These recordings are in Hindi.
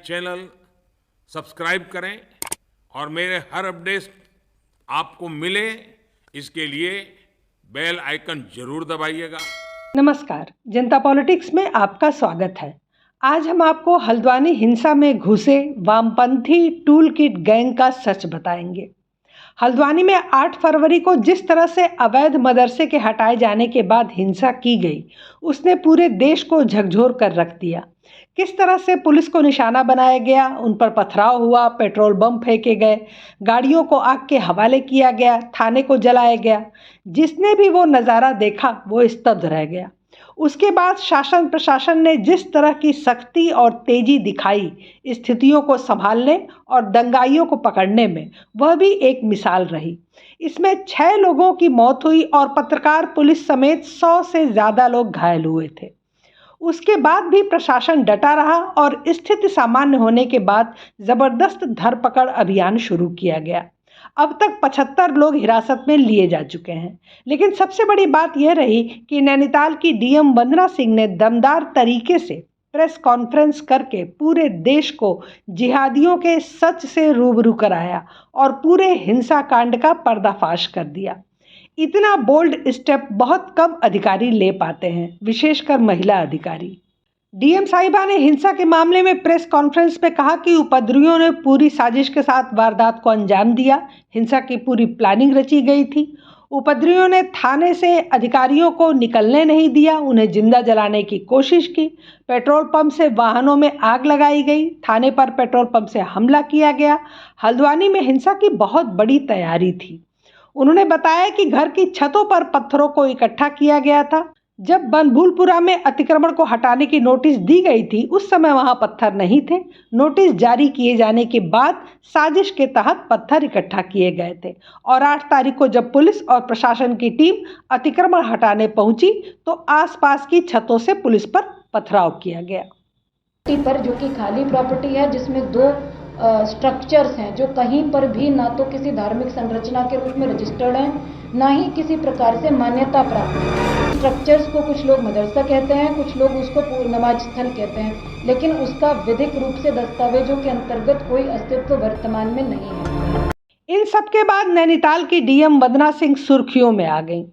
चैनल सब्सक्राइब करें और मेरे हर अपडेट आपको मिले इसके लिए बेल आइकन जरूर दबाइएगा। नमस्कार, जनता पॉलिटिक्स में आपका स्वागत है। आज हम आपको हल्द्वानी हिंसा में घुसे वामपंथी टूल किट गैंग का सच बताएंगे। हल्द्वानी में 8 फरवरी को जिस तरह से अवैध मदरसे के हटाए जाने के बाद हिंसा की गई, उसने पूरे देश को झकझोर कर रख दिया। किस तरह से पुलिस को निशाना बनाया गया, उन पर पथराव हुआ, पेट्रोल बम फेंके गए, गाड़ियों को आग के हवाले किया गया, थाने को जलाया गया। जिसने भी वो नज़ारा देखा वो स्तब्ध रह गया। उसके बाद शासन प्रशासन ने जिस तरह की सख्ती और तेजी दिखाई स्थितियों को संभालने और दंगाइयों को पकड़ने में, वह भी एक मिसाल रही। इसमें 6 लोगों की मौत हुई और पत्रकार, पुलिस समेत 100 से ज़्यादा लोग घायल हुए थे। उसके बाद भी प्रशासन डटा रहा और स्थिति सामान्य होने के बाद जबरदस्त धरपकड़ अभियान शुरू किया गया। अब तक 75 लोग हिरासत में लिए जा चुके हैं। लेकिन सबसे बड़ी बात यह रही कि नैनीताल की डीएम वंदना सिंह ने दमदार तरीके से प्रेस कॉन्फ्रेंस करके पूरे देश को जिहादियों के सच से रूबरू कराया और पूरे हिंसा कांड का पर्दाफाश कर दिया। इतना बोल्ड स्टेप बहुत कम अधिकारी ले पाते हैं, विशेषकर महिला अधिकारी। डीएम साहिबा ने हिंसा के मामले में प्रेस कॉन्फ्रेंस में कहा कि उपद्रवियों ने पूरी साजिश के साथ वारदात को अंजाम दिया। हिंसा की पूरी प्लानिंग रची गई थी। उपद्रवियों ने थाने से अधिकारियों को निकलने नहीं दिया, उन्हें जिंदा जलाने की कोशिश की। पेट्रोल पंप से वाहनों में आग लगाई गई, थाने पर पेट्रोल पंप से हमला किया गया। हल्द्वानी में हिंसा की बहुत बड़ी तैयारी थी। उन्होंने बताया कि घर की छतों पर पत्थरों को इकट्ठा किया गया था। जब बनभूलपुरा में अतिक्रमण को हटाने की नोटिस दी गई थी, उस समय वहां पत्थर नहीं थे। नोटिस जारी किए जाने के बाद साजिश के तहत पत्थर इकट्ठा किए गए थे और 8 तारीख को जब पुलिस और प्रशासन की टीम अतिक्रमण हटाने पहुंची तो आसपास की छतों से पुलिस पर पथराव किया गया। पर जो कि खाली प्रॉपर्टी है, जिसमें 2 स्ट्रक्चर्स हैं जो कहीं पर भी ना तो किसी धार्मिक संरचना के रूप में रजिस्टर्ड हैं, ना ही किसी प्रकार से मान्यता प्राप्त है। स्ट्रक्चर्स को कुछ लोग मदरसा कहते हैं, कुछ लोग उसको नमाज स्थल कहते हैं, लेकिन उसका विधिक रूप से दस्तावेजों के अंतर्गत कोई अस्तित्व वर्तमान में नहीं है। इन सब के बाद नैनीताल की डीएम वंदना सिंह सुर्खियों में आ गई।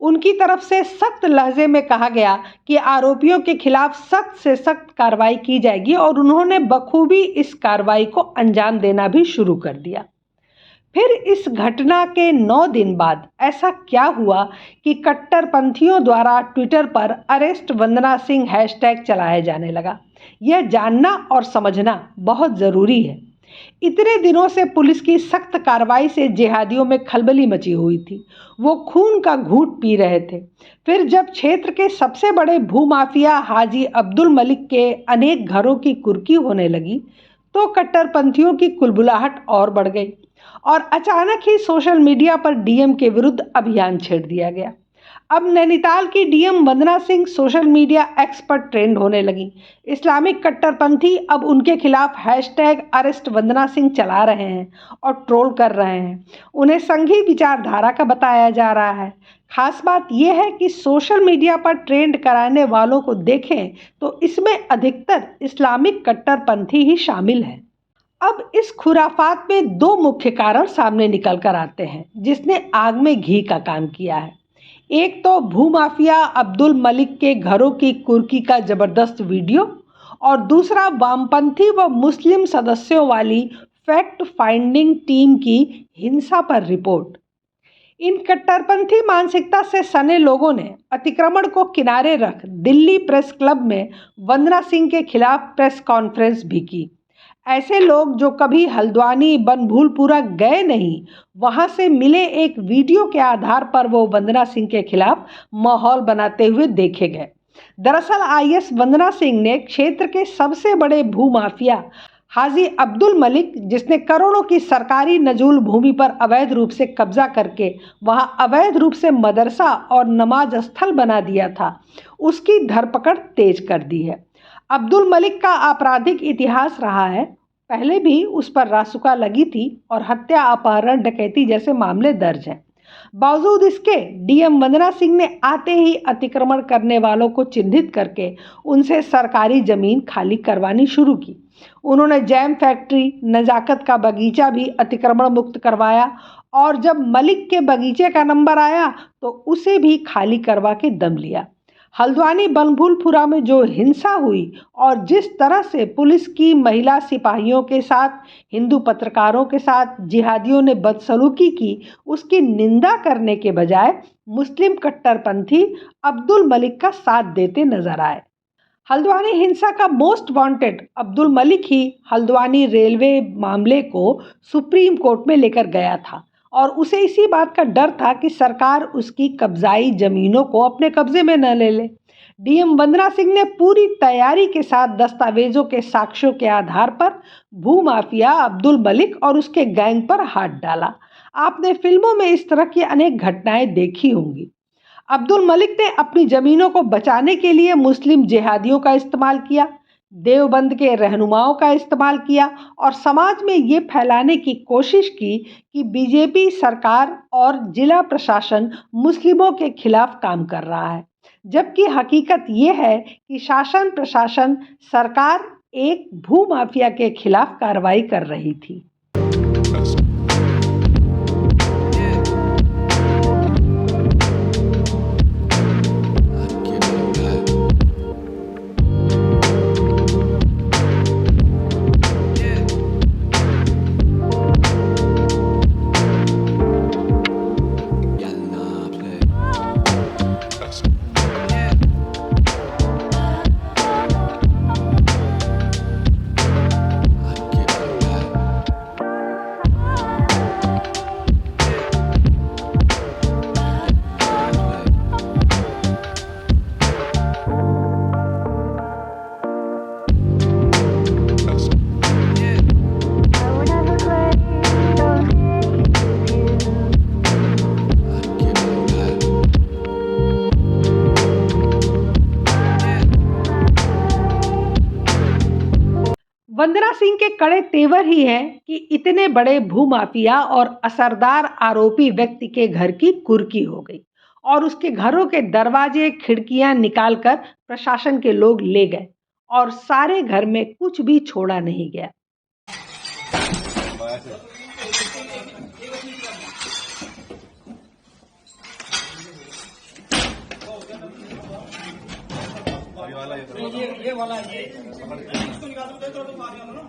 उनकी तरफ से सख्त लहजे में कहा गया कि आरोपियों के खिलाफ सख्त से सख्त कार्रवाई की जाएगी और उन्होंने बखूबी इस कार्रवाई को अंजाम देना भी शुरू कर दिया। फिर इस घटना के 9 दिन बाद ऐसा क्या हुआ कि कट्टरपंथियों द्वारा ट्विटर पर अरेस्ट वंदना सिंह हैशटैग चलाया जाने लगा। यह जानना और समझना बहुत ज़रूरी है। इतने दिनों से पुलिस की सख्त कार्रवाई से जिहादियों में खलबली मची हुई थी। वो खून का घूंट पी रहे थे। फिर जब क्षेत्र के सबसे बड़े भूमाफिया हाजी अब्दुल मलिक के अनेक घरों की कुर्की होने लगी तो कट्टरपंथियों की कुलबुलाहट और बढ़ गई और अचानक ही सोशल मीडिया पर डीएम के विरुद्ध अभियान छेड़ दिया गया। अब नैनीताल की डीएम वंदना सिंह सोशल मीडिया एक्स पर ट्रेंड होने लगी। इस्लामिक कट्टरपंथी अब उनके खिलाफ हैशटैग अरेस्ट वंदना सिंह चला रहे हैं और ट्रोल कर रहे हैं। उन्हें संघी विचारधारा का बताया जा रहा है। खास बात यह है कि सोशल मीडिया पर ट्रेंड कराने वालों को देखें तो इसमें अधिकतर इस्लामिक कट्टरपंथी ही शामिल हैं। अब इस खुराफात में 2 मुख्य कारण सामने निकल कर आते हैं जिसने आग में घी का काम किया है। एक तो भूमाफिया अब्दुल मलिक के घरों की कुर्की का जबरदस्त वीडियो और दूसरा वामपंथी व मुस्लिम सदस्यों वाली फैक्ट फाइंडिंग टीम की हिंसा पर रिपोर्ट। इन कट्टरपंथी मानसिकता से सने लोगों ने अतिक्रमण को किनारे रख दिल्ली प्रेस क्लब में वंदना सिंह के खिलाफ प्रेस कॉन्फ्रेंस भी की। ऐसे लोग जो कभी हल्द्वानी बनभूलपुरा गए नहीं, वहां से मिले एक वीडियो के आधार पर वो वंदना सिंह के खिलाफ माहौल बनाते हुए देखे गए। दरअसल आईएएस वंदना सिंह ने क्षेत्र के सबसे बड़े भूमाफिया हाजी अब्दुल मलिक, जिसने करोड़ों की सरकारी नजूल भूमि पर अवैध रूप से कब्जा करके वहां अवैध रूप से मदरसा और नमाज स्थल बना दिया था, उसकी धरपकड़ तेज कर दी है। अब्दुल मलिक का आपराधिक इतिहास रहा है। पहले भी उस पर रासुका लगी थी और हत्या, अपहरण, डकैती जैसे मामले दर्ज हैं। बावजूद इसके डीएम वंदना सिंह ने आते ही अतिक्रमण करने वालों को चिन्हित करके उनसे सरकारी जमीन खाली करवानी शुरू की। उन्होंने जैम फैक्ट्री, नजाकत का बगीचा भी अतिक्रमण मुक्त करवाया और जब मलिक के बगीचे का नंबर आया तो उसे भी खाली करवा के दम लिया। हल्द्वानी बनभूलपुरा में जो हिंसा हुई और जिस तरह से पुलिस की महिला सिपाहियों के साथ, हिंदू पत्रकारों के साथ जिहादियों ने बदसलूकी की, उसकी निंदा करने के बजाय मुस्लिम कट्टरपंथी अब्दुल मलिक का साथ देते नजर आए। हल्द्वानी हिंसा का मोस्ट वांटेड अब्दुल मलिक ही हल्द्वानी रेलवे मामले को सुप्रीम कोर्ट में लेकर गया था और उसे इसी बात का डर था कि सरकार उसकी कब्जाई जमीनों को अपने कब्जे में न ले ले। डीएम वंदना सिंह ने पूरी तैयारी के साथ दस्तावेजों के साक्ष्यों के आधार पर भूमाफिया अब्दुल मलिक और उसके गैंग पर हाथ डाला। आपने फिल्मों में इस तरह की अनेक घटनाएं देखी होंगी। अब्दुल मलिक ने अपनी जमीनों को बचाने के लिए मुस्लिम जिहादियों का इस्तेमाल किया, देवबंद के रहनुमाओं का इस्तेमाल किया और समाज में ये फैलाने की कोशिश की कि बीजेपी सरकार और जिला प्रशासन मुस्लिमों के खिलाफ काम कर रहा है, जबकि हकीकत ये है कि शासन प्रशासन सरकार एक भूमाफिया के खिलाफ कार्रवाई कर रही थी। वंदना सिंह के कड़े तेवर ही हैं कि इतने बड़े भूमाफिया और असरदार आरोपी व्यक्ति के घर की कुर्की हो गई और उसके घरों के दरवाजे खिड़कियां निकालकर प्रशासन के लोग ले गए और सारे घर में कुछ भी छोड़ा नहीं गया। ये वाला है इसको निकाल दो तो मार दिया ना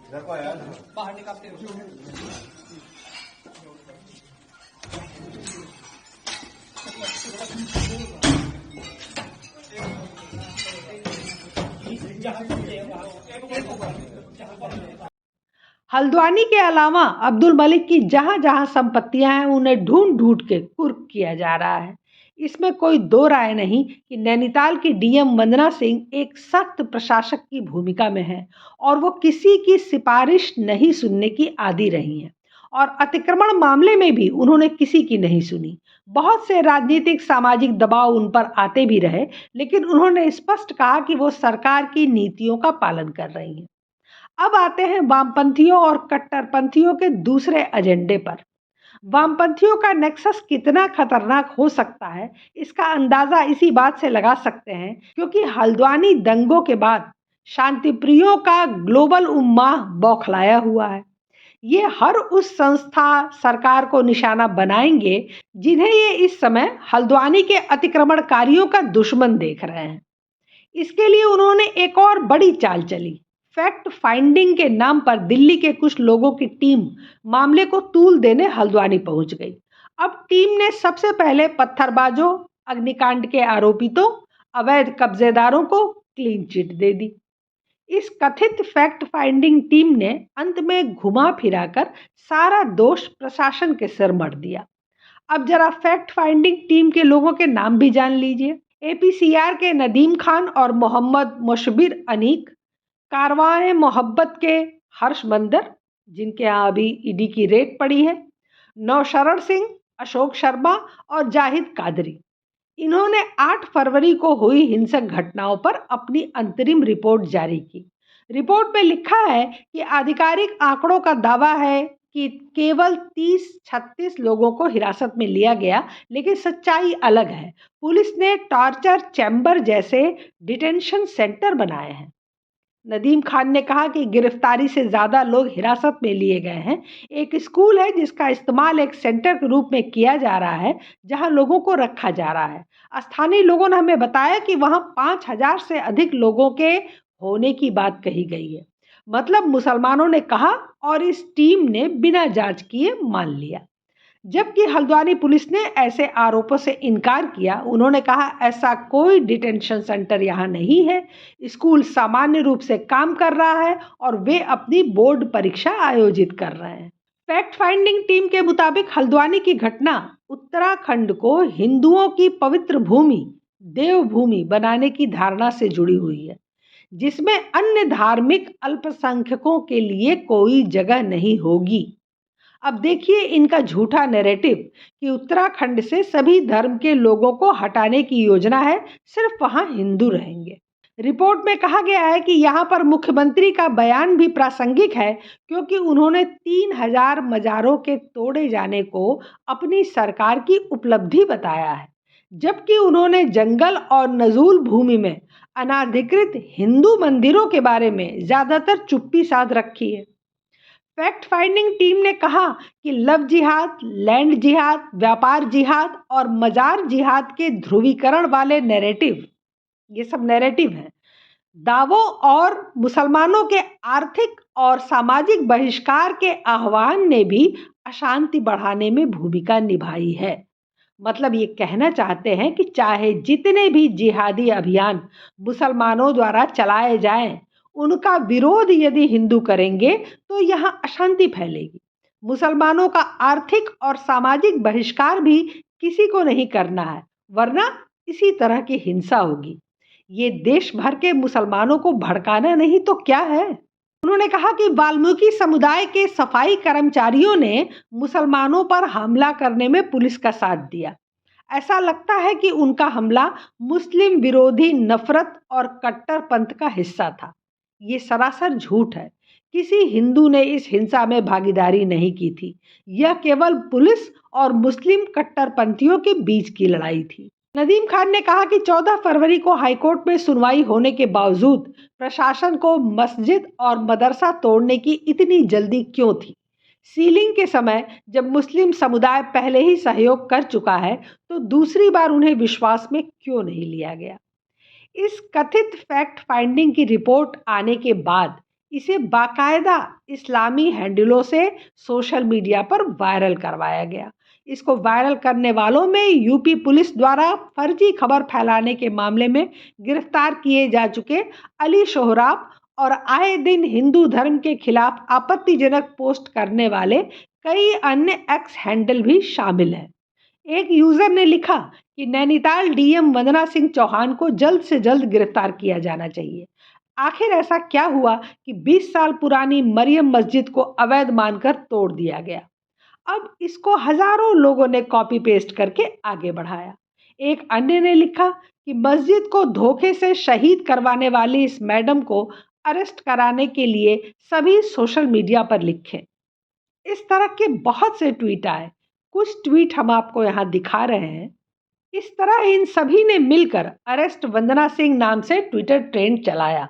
इधर को आया बाहर निकालते हो। हल्द्वानी के अलावा अब्दुल मलिक की जहां जहां संपत्तियां हैं उन्हें ढूंढ ढूंढ के कुर्क किया जा रहा है। इसमें कोई दो राय नहीं कि नैनीताल की डीएम वंदना सिंह एक सख्त प्रशासक की भूमिका में है और वो किसी की सिफारिश नहीं सुनने की आदी रही हैं और अतिक्रमण मामले में भी उन्होंने किसी की नहीं सुनी। बहुत से राजनीतिक सामाजिक दबाव उन पर आते भी रहे, लेकिन उन्होंने स्पष्ट कहा कि वो सरकार की नीतियों का पालन कर रही हैं। अब आते हैं वामपंथियों और कट्टरपंथियों के दूसरे एजेंडे पर। वामपंथियों का नेक्सस कितना खतरनाक हो सकता है, इसका अंदाजा इसी बात से लगा सकते हैं क्योंकि हल्द्वानी दंगों के बाद शांतिप्रियों का ग्लोबल उम्माह बौखलाया हुआ है। ये हर उस संस्था सरकार को निशाना बनाएंगे जिन्हें ये इस समय हल्द्वानी के अतिक्रमणकारियों का दुश्मन देख रहे हैं। इसके लिए उन्होंने एक और बड़ी चाल चली। फैक्ट फाइंडिंग के नाम पर दिल्ली के कुछ लोगों की टीम मामले को तूल देने हल्द्वानी पहुंच गई। अब टीम ने सबसे पहले पत्थरबाजों, अग्निकांड के आरोपितों, अवैध कब्जेदारों को क्लीन चिट दे दी। इस कथित फैक्ट फाइंडिंग टीम ने अंत में घुमा फिराकर सारा दोष प्रशासन के सिर मढ़ दिया। अब जरा फैक्ट फाइंडिंग टीम के लोगों के नाम भी जान लीजिए। APCR के नदीम खान और मोहम्मद मुशबिर अनीक, कारवां मोहब्बत के हर्ष मंदर जिनके यहाँ अभी ईडी की रेड पड़ी है, नौशरण सिंह, अशोक शर्मा और जाहिद कादरी। इन्होंने 8 फरवरी को हुई हिंसक घटनाओं पर अपनी अंतरिम रिपोर्ट जारी की। रिपोर्ट में लिखा है कि आधिकारिक आंकड़ों का दावा है कि केवल 30-36 लोगों को हिरासत में लिया गया, लेकिन सच्चाई अलग है। पुलिस ने टॉर्चर चैम्बर जैसे डिटेंशन सेंटर बनाए हैं। नदीम खान ने कहा कि गिरफ्तारी से ज़्यादा लोग हिरासत में लिए गए हैं। एक स्कूल है जिसका इस्तेमाल एक सेंटर के रूप में किया जा रहा है, जहां लोगों को रखा जा रहा है। स्थानीय लोगों ने हमें बताया कि वहां 5000 से अधिक लोगों के होने की बात कही गई है। मतलब मुसलमानों ने कहा और इस टीम ने बिना जांच किए मान लिया। जबकि हल्द्वानी पुलिस ने ऐसे आरोपों से इनकार किया। उन्होंने कहा ऐसा कोई डिटेंशन सेंटर यहाँ नहीं है। स्कूल सामान्य रूप से काम कर रहा है और वे अपनी बोर्ड परीक्षा आयोजित कर रहे हैं। फैक्ट फाइंडिंग टीम के मुताबिक हल्द्वानी की घटना उत्तराखंड को हिंदुओं की पवित्र भूमि, देवभूमि बनाने की धारणा से जुड़ी हुई है, जिसमें अन्य धार्मिक अल्पसंख्यकों के लिए कोई जगह नहीं होगी। अब देखिए इनका झूठा नैरेटिव कि उत्तराखंड से सभी धर्म के लोगों को हटाने की योजना है, सिर्फ वहां हिंदू रहेंगे। रिपोर्ट में कहा गया है कि यहाँ पर मुख्यमंत्री का बयान भी प्रासंगिक है, क्योंकि उन्होंने 3000 मजारों के तोड़े जाने को अपनी सरकार की उपलब्धि बताया है, जबकि उन्होंने जंगल और नजूल भूमि में अनाधिकृत हिंदू मंदिरों के बारे में ज्यादातर चुप्पी साध रखी है। फैक्ट फाइंडिंग टीम ने कहा कि लव जिहाद, लैंड जिहाद, व्यापार जिहाद और मजार जिहाद के ध्रुवीकरण वाले नैरेटिव, ये सब नैरेटिव हैं, दावों और मुसलमानों के आर्थिक और सामाजिक बहिष्कार के आह्वान ने भी अशांति बढ़ाने में भूमिका निभाई है। मतलब ये कहना चाहते हैं कि चाहे जितने भी जिहादी अभियान मुसलमानों द्वारा चलाए जाएं, उनका विरोध यदि हिंदू करेंगे तो यहाँ अशांति फैलेगी। मुसलमानों का आर्थिक और सामाजिक बहिष्कार भी किसी को नहीं करना है, वरना इसी तरह की हिंसा होगी। ये देश भर के मुसलमानों को भड़काना नहीं तो क्या है। उन्होंने कहा कि वाल्मीकि समुदाय के सफाई कर्मचारियों ने मुसलमानों पर हमला करने में पुलिस का साथ दिया। ऐसा लगता है कि उनका हमला मुस्लिम विरोधी नफरत और कट्टरपंथ का हिस्सा था। ये सरासर झूठ है। किसी हिंदू ने इस हिंसा में भागीदारी नहीं की थी। यह केवल पुलिस और मुस्लिम कट्टरपंथियों के बीच की लड़ाई थी। नदीम खान ने कहा कि 14 फरवरी को हाईकोर्ट में सुनवाई होने के बावजूद प्रशासन को मस्जिद और मदरसा तोड़ने की इतनी जल्दी क्यों थी। सीलिंग के समय जब मुस्लिम समुदाय पहले ही सहयोग कर चुका है, तो दूसरी बार उन्हें विश्वास में क्यों नहीं लिया गया। इस कथित फैक्ट फाइंडिंग की रिपोर्ट आने के बाद इसे बाकायदा इस्लामी हैंडलों से सोशल मीडिया पर वायरल करवाया गया। इसको वायरल करने वालों में यूपी पुलिस द्वारा फर्जी खबर फैलाने के मामले में गिरफ्तार किए जा चुके अली सोहराब और आए दिन हिंदू धर्म के खिलाफ आपत्तिजनक पोस्ट करने वाले कई अन्य एक्स हैंडल भी शामिल हैं। एक यूजर ने लिखा कि नैनीताल डीएम वंदना सिंह चौहान को जल्द से जल्द गिरफ्तार किया जाना चाहिए। आखिर ऐसा क्या हुआ कि 20 साल पुरानी मरियम मस्जिद को अवैध मानकर तोड़ दिया गया। अब इसको हजारों लोगों ने कॉपी पेस्ट करके आगे बढ़ाया। एक अन्य ने लिखा कि मस्जिद को धोखे से शहीद करवाने वाली इस मैडम को अरेस्ट कराने के लिए सभी सोशल मीडिया पर लिखें। इस तरह के बहुत से ट्वीट आए। कुछ ट्वीट हम आपको यहाँ दिखा रहे हैं। इस तरह इन सभी ने मिलकर अरेस्ट वंदना सिंह नाम से ट्विटर ट्रेंड चलाया।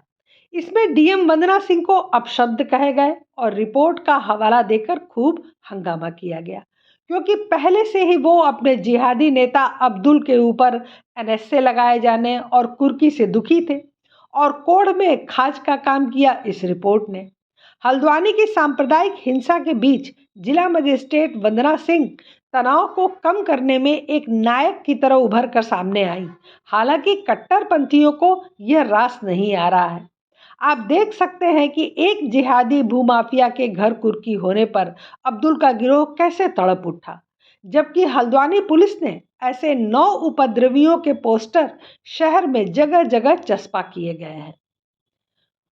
इसमें डीएम वंदना सिंह को अपशब्द कहे गए और रिपोर्ट का हवाला देकर खूब हंगामा किया गया, क्योंकि पहले से ही वो अपने जिहादी नेता अब्दुल के ऊपर एनएसए लगाए जाने और कुर्की से दुखी थे और कोढ़ में खाज का काम किया इस रिपोर्ट ने। हल्द्वानी की सांप्रदायिक हिंसा के बीच जिला मजिस्ट्रेट वंदना सिंह तनाव को कम करने में एक नायक की तरह उभर कर सामने आई। हालांकि कट्टरपंथियों को यह रास नहीं आ रहा है। आप देख सकते हैं कि एक जिहादी भूमाफिया के घर कुर्की होने पर अब्दुल का गिरोह कैसे तड़प उठा, जबकि हल्द्वानी पुलिस ने ऐसे 9 उपद्रवियों के पोस्टर शहर में जगह जगह चस्पा किए गए हैं।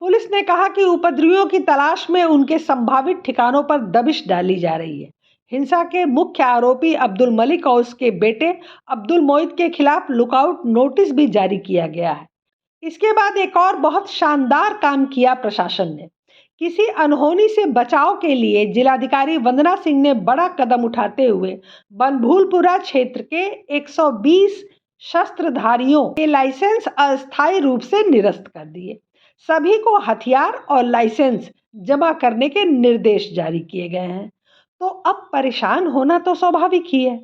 पुलिस ने कहा कि उपद्रवियों की तलाश में उनके संभावित ठिकानों पर दबिश डाली जा रही है। हिंसा के मुख्य आरोपी अब्दुल मलिक और उसके बेटे अब्दुल मोइद के खिलाफ लुकआउट नोटिस भी जारी किया गया है। इसके बाद एक और बहुत शानदार काम किया प्रशासन ने। किसी अनहोनी से बचाव के लिए जिलाधिकारी वंदना सिंह ने बड़ा कदम उठाते हुए बनभूलपुरा क्षेत्र के 120 शस्त्रधारियों के लाइसेंस अस्थायी रूप से निरस्त कर दिए। सभी को हथियार और लाइसेंस जमा करने के निर्देश जारी किए गए हैं। तो अब परेशान होना तो स्वाभाविक ही है।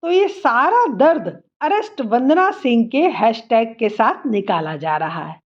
तो ये सारा दर्द अरेस्ट वंदना सिंह के हैशटैग के साथ निकाला जा रहा है।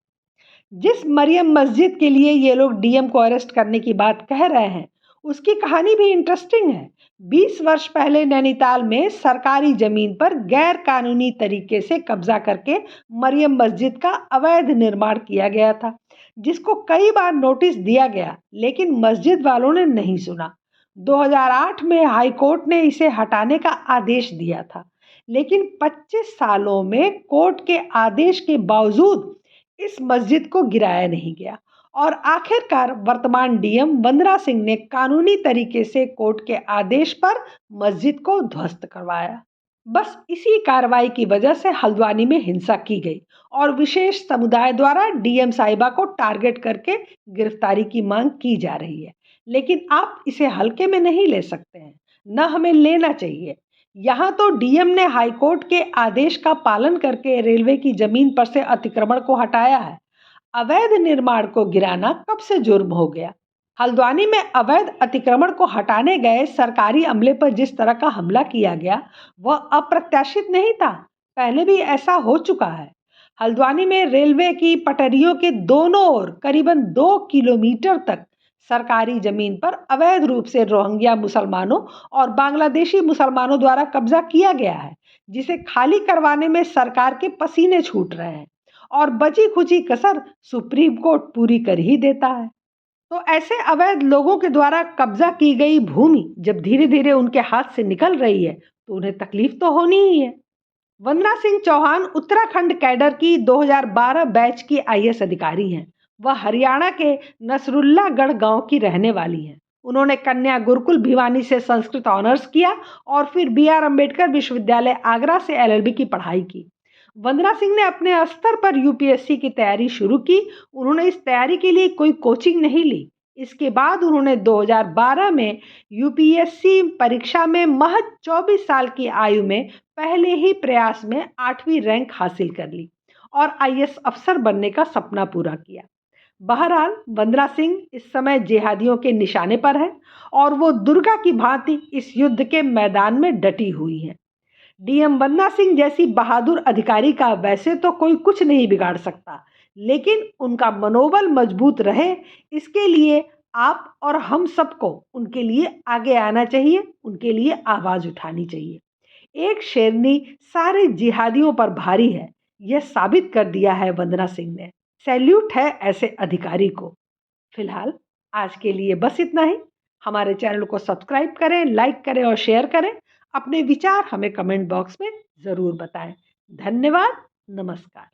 जिस मरियम मस्जिद के लिए ये लोग डीएम को अरेस्ट करने की बात कह रहे हैं, उसकी कहानी भी इंटरेस्टिंग है। 20 वर्ष पहले नैनीताल में सरकारी जमीन पर गैर कानूनी तरीके से कब्जा करके मरियम मस्जिद का अवैध निर्माण किया गया था, जिसको कई बार नोटिस दिया गया, लेकिन मस्जिद वालों ने नहीं सुना। 2008 में हाईकोर्ट ने इसे हटाने का आदेश दिया था, लेकिन 25 सालों में कोर्ट के आदेश के बावजूद इस मस्जिद को गिराया नहीं गया और आखिरकार वर्तमान डीएम वंदना सिंह ने कानूनी तरीके से कोर्ट के आदेश पर मस्जिद को ध्वस्त करवाया। बस इसी कार्रवाई की वजह से हल्द्वानी में हिंसा की गई और विशेष समुदाय द्वारा डीएम साहिबा को टारगेट करके गिरफ्तारी की मांग की जा रही है। लेकिन आप इसे हल्के में नहीं ले सकते हैं, न हमें लेना चाहिए। यहाँ तो डीएम ने हाईकोर्ट के आदेश का पालन करके रेलवे की जमीन पर से अतिक्रमण को हटाया है। अवैध निर्माण को गिराना कब से जुर्म हो गया? हल्द्वानी में अवैध अतिक्रमण को हटाने गए सरकारी अमले पर जिस तरह का हमला किया गया, वह अप्रत्याशित नहीं था। पहले भी ऐसा हो चुका है। हल्द्वानी में रेलवे की पटरियों के दोनों ओर करीबन 2 किलोमीटर तक सरकारी जमीन पर अवैध रूप से रोहिंग्या मुसलमानों और बांग्लादेशी मुसलमानों द्वारा कब्जा किया गया है, जिसे खाली करवाने में सरकार के पसीने छूट रहे हैं और बची खुची कसर सुप्रीम कोर्ट पूरी कर ही देता है। तो ऐसे अवैध लोगों के द्वारा कब्जा की गई भूमि जब धीरे धीरे उनके हाथ से निकल रही है, तो उन्हें तकलीफ तो होनी ही है। वंदना सिंह चौहान उत्तराखंड कैडर की 2012 बैच की आईएएस अधिकारी हैं। वह हरियाणा के नसरुल्लागढ़ गांव की रहने वाली हैं। उन्होंने कन्या गुरुकुल भिवानी से संस्कृत ऑनर्स किया और फिर बीआर अंबेडकर विश्वविद्यालय आगरा से एलएलबी की पढ़ाई की। वंदना सिंह ने अपने स्तर पर यूपीएससी की तैयारी शुरू की। उन्होंने इस तैयारी के लिए कोई कोचिंग नहीं ली। इसके बाद उन्होंने 2012 में यूपीएससी परीक्षा में महज 24 साल की आयु में पहले ही प्रयास में 8वीं रैंक हासिल कर ली और आईएएस अफसर बनने का सपना पूरा किया। बहरहाल वंदना सिंह इस समय जिहादियों के निशाने पर है और वो दुर्गा की भांति इस युद्ध के मैदान में डटी हुई हैं। डीएम वंदना सिंह जैसी बहादुर अधिकारी का वैसे तो कोई कुछ नहीं बिगाड़ सकता, लेकिन उनका मनोबल मजबूत रहे, इसके लिए आप और हम सबको उनके लिए आगे आना चाहिए, उनके लिए आवाज उठानी चाहिए। एक शेरनी सारे जिहादियों पर भारी है, यह साबित कर दिया है वंदना सिंह ने। सैल्यूट है ऐसे अधिकारी को। फिलहाल आज के लिए बस इतना ही। हमारे चैनल को सब्सक्राइब करें, लाइक करें और शेयर करें। अपने विचार हमें कमेंट बॉक्स में ज़रूर बताएं। धन्यवाद। नमस्कार।